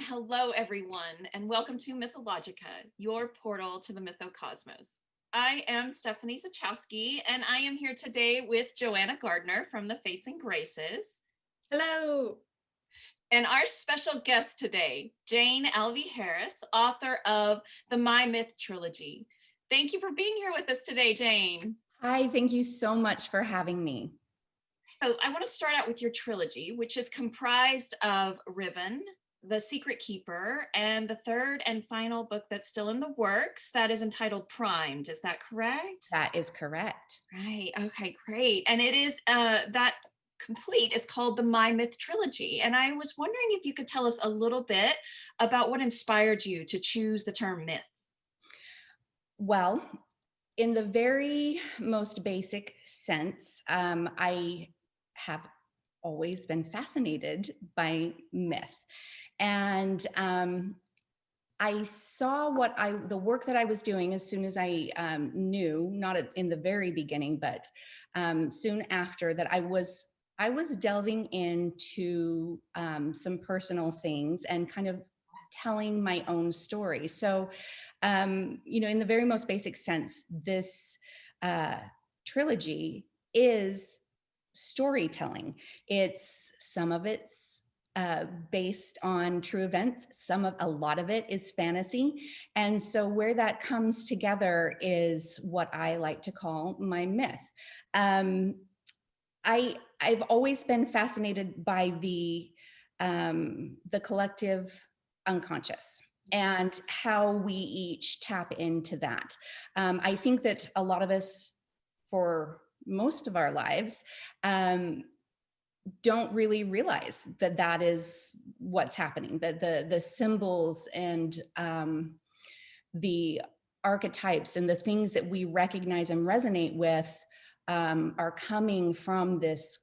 Hello, everyone, and welcome to Mythologica, your portal to the mythocosmos. I am Stephanie Zajchowski, and I am here today with Joanna Gardner from the Fates and Graces. Hello. And our special guest today, Jane Alvey Harris, author of the My Myth Trilogy. Thank you for being here with us today, Jane. Hi, thank you so much for having me. So I want to start out with your trilogy, which is comprised of Riven, The Secret Keeper, and the third and final book that's still in the works that is entitled Primed. Is that correct? That is correct. Right. Okay, great. And it is that complete is called the My Myth Trilogy. And I was wondering if you could tell us a little bit about what inspired you to choose the term myth. Well, in the very most basic sense, I have always been fascinated by myth. And I saw the work that I was doing as soon as I knew, not in the very beginning, but soon after that I was delving into some personal things and kind of telling my own story. So, in the very most basic sense, this trilogy is storytelling. Some of it's based on true events. A lot of it is fantasy. And so where that comes together is what I like to call my myth. I've always been fascinated by the collective unconscious and how we each tap into that. I think that a lot of us, for most of our lives, don't really realize that that is what's happening, that the symbols and the archetypes and the things that we recognize and resonate with are coming from this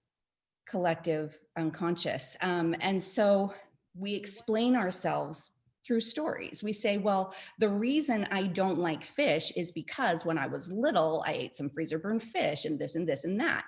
collective unconscious. And so we explain ourselves through stories. We say, well, the reason I don't like fish is because when I was little, I ate some freezer burned fish and this and this and that.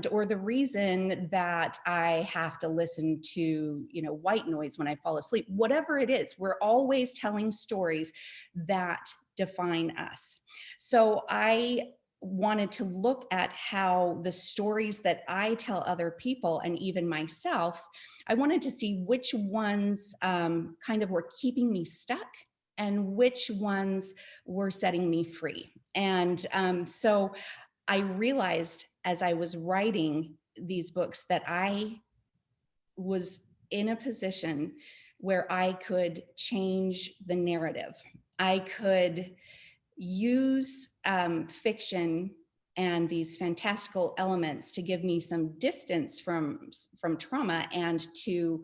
Or the reason that I have to listen to, white noise when I fall asleep, whatever it is, we're always telling stories that define us. So I wanted to look at how the stories that I tell other people and even myself, I wanted to see which ones kind of were keeping me stuck and which ones were setting me free. And so I realized as I was writing these books that I was in a position where I could change the narrative. I could use fiction and these fantastical elements to give me some distance from trauma and to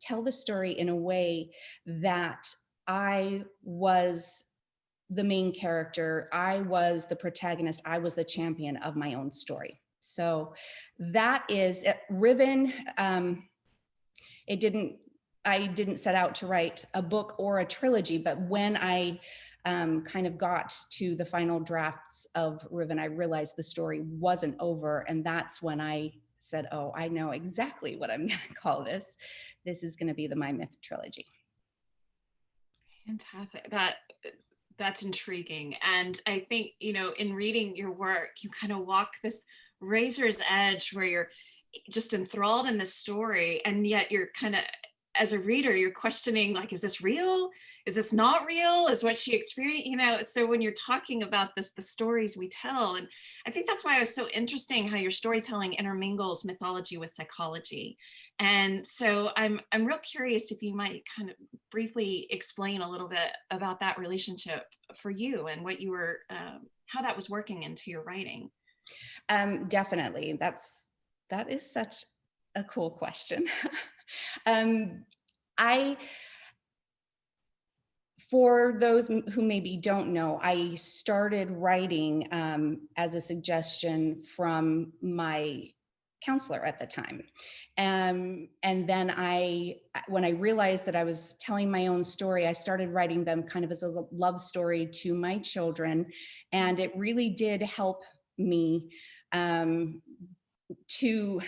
tell the story in a way that I was the main character, I was the protagonist, I was the champion of my own story. So that is Riven. I didn't set out to write a book or a trilogy, but when I kind of got to the final drafts of Riven, I realized the story wasn't over. And that's when I said, oh, I know exactly what I'm going to call this. This is going to be the My Myth Trilogy. Fantastic. That's intriguing. And I think, in reading your work, you kind of walk this razor's edge where you're just enthralled in the story, and yet you're kind of, as a reader, you're questioning, like, is this real? Is this not real? Is what she experienced? So when you're talking about this, the stories we tell, and I think that's why it was so interesting how your storytelling intermingles mythology with psychology. And so I'm real curious if you might kind of briefly explain a little bit about that relationship for you and what you were, how that was working into your writing. Definitely. That is such a cool question. For those who maybe don't know, I started writing as a suggestion from my counselor at the time. And then when I realized that I was telling my own story, I started writing them kind of as a love story to my children. And it really did help me to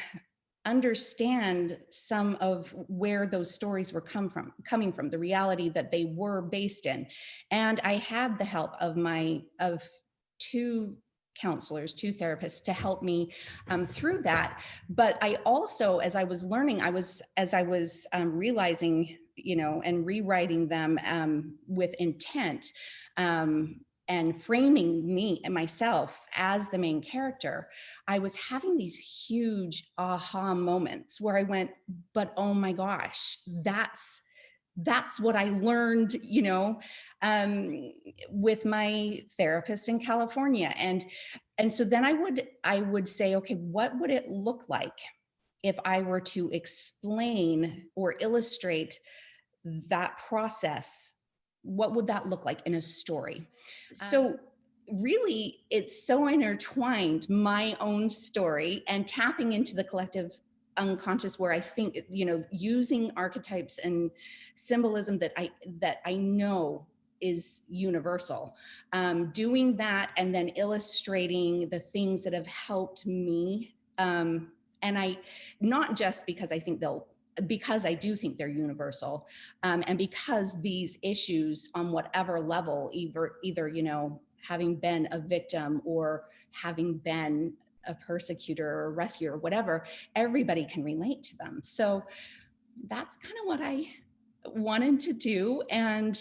understand some of where those stories were coming from, the reality that they were based in. And I had the help of two counselors, two therapists to help me through that. But I also, as I was learning, as I was realizing, and rewriting them with intent, and framing me and myself as the main character, I was having these huge aha moments where I went, but oh my gosh, that's what I learned, with my therapist in California. And so then I would say, okay, what would it look like if I were to explain or illustrate that process? What would that look like in a story? So really, it's so intertwined, my own story and tapping into the collective unconscious, where I think, using archetypes and symbolism that I know is universal, doing that, and then illustrating the things that have helped me, and I, not just because I do think they're universal, and because these issues on whatever level, either having been a victim or having been a persecutor or a rescuer or whatever, everybody can relate to them. So that's kind of what I wanted to do. And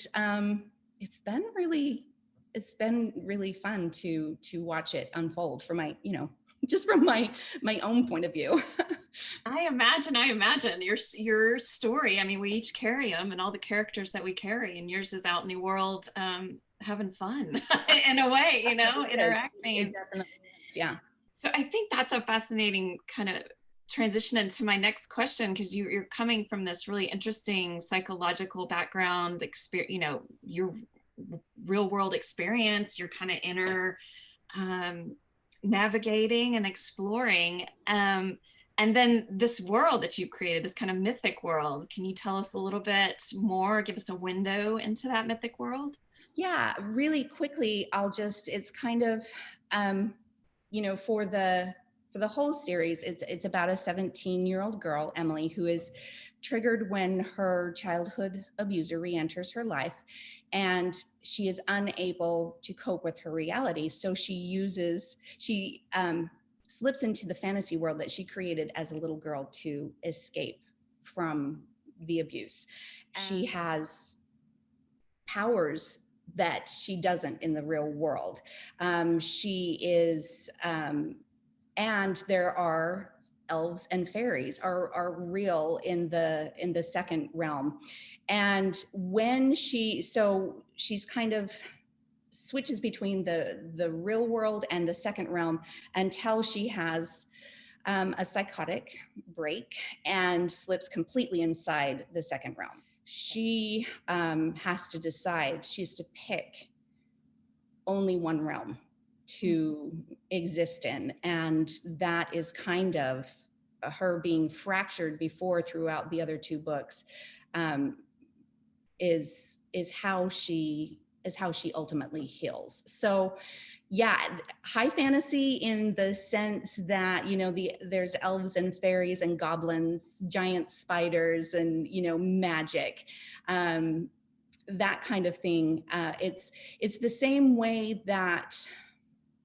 it's been really fun to watch it unfold from my, just from my own point of view. I imagine your story. I mean, we each carry them, and all the characters that we carry, and yours is out in the world, having fun in a way, interacting. It definitely is, yeah. So I think that's a fascinating kind of transition into my next question, because you're coming from this really interesting psychological background, your real world experience, your kind of inner navigating and exploring. And then this world that you created, this kind of mythic world. Can you tell us a little bit more, give us a window into that mythic world? Yeah, really quickly, it's kind of, for the whole series, it's about a 17-year-old girl, Emily, who is triggered when her childhood abuser re-enters her life, and she is unable to cope with her reality. So she slips into the fantasy world that she created as a little girl to escape from the abuse. She has powers that she doesn't in the real world. She is, and there are elves and fairies are real in the second realm. And when she's kind of switches between the real world and the second realm until she has a psychotic break and slips completely inside the second realm. She has to decide, she has to pick only one realm to exist in. And that is kind of her being fractured before throughout the other two books, is how she ultimately heals. So yeah, high fantasy in the sense that, there's elves and fairies and goblins, giant spiders, and, magic, that kind of thing. It's the same way that,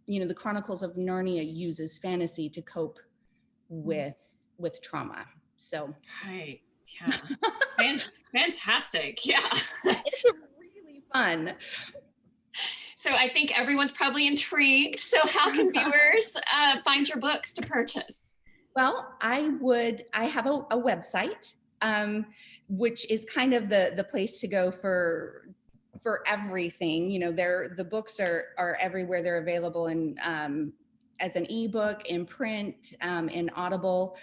the Chronicles of Narnia uses fantasy to cope with trauma. So. Right. Yeah. Fantastic. Yeah. It's really fun. So I think everyone's probably intrigued. So how can viewers find your books to purchase? Well, I have a website, which is kind of the place to go for everything. The books are everywhere. They're available in as an ebook, in print, in Audible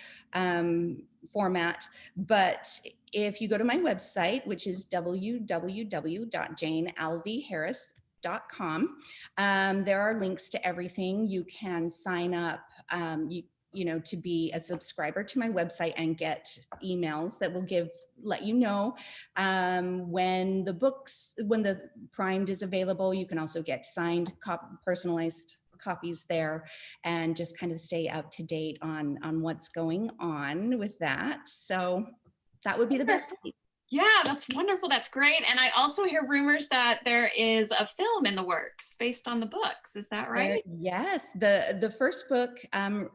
format. But if you go to my website, which is www.janealveyharris.com, there are links to everything. You can sign up, to be a subscriber to my website and get emails that will let you know when the primed is available. You can also get signed, personalized copies there, and just kind of stay up to date on what's going on with that. So that would be the best place. Yeah, that's wonderful. That's great. And I also hear rumors that there is a film in the works based on the books. Is that right? Yes, the first book,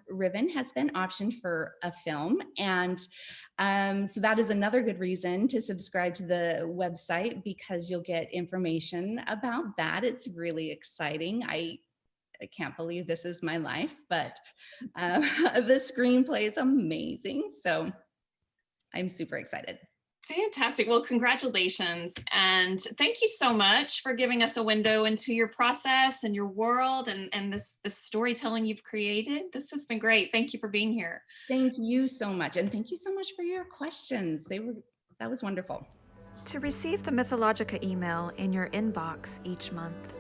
Ribbon, has been optioned for a film, and so that is another good reason to subscribe to the website, because you'll get information about that. It's really exciting. I can't believe this is my life, but the screenplay is amazing, so I'm super excited. Fantastic. Well, congratulations. And thank you so much for giving us a window into your process and your world and this storytelling you've created. This has been great. Thank you for being here. Thank you so much. And thank you so much for your questions. That was wonderful. To receive the Mythologica email in your inbox each month,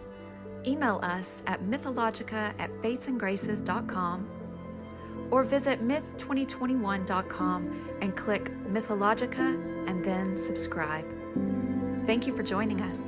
email us at mythologica@fatesandgraces.com or visit myth2021.com and click Mythologica and then subscribe. Thank you for joining us.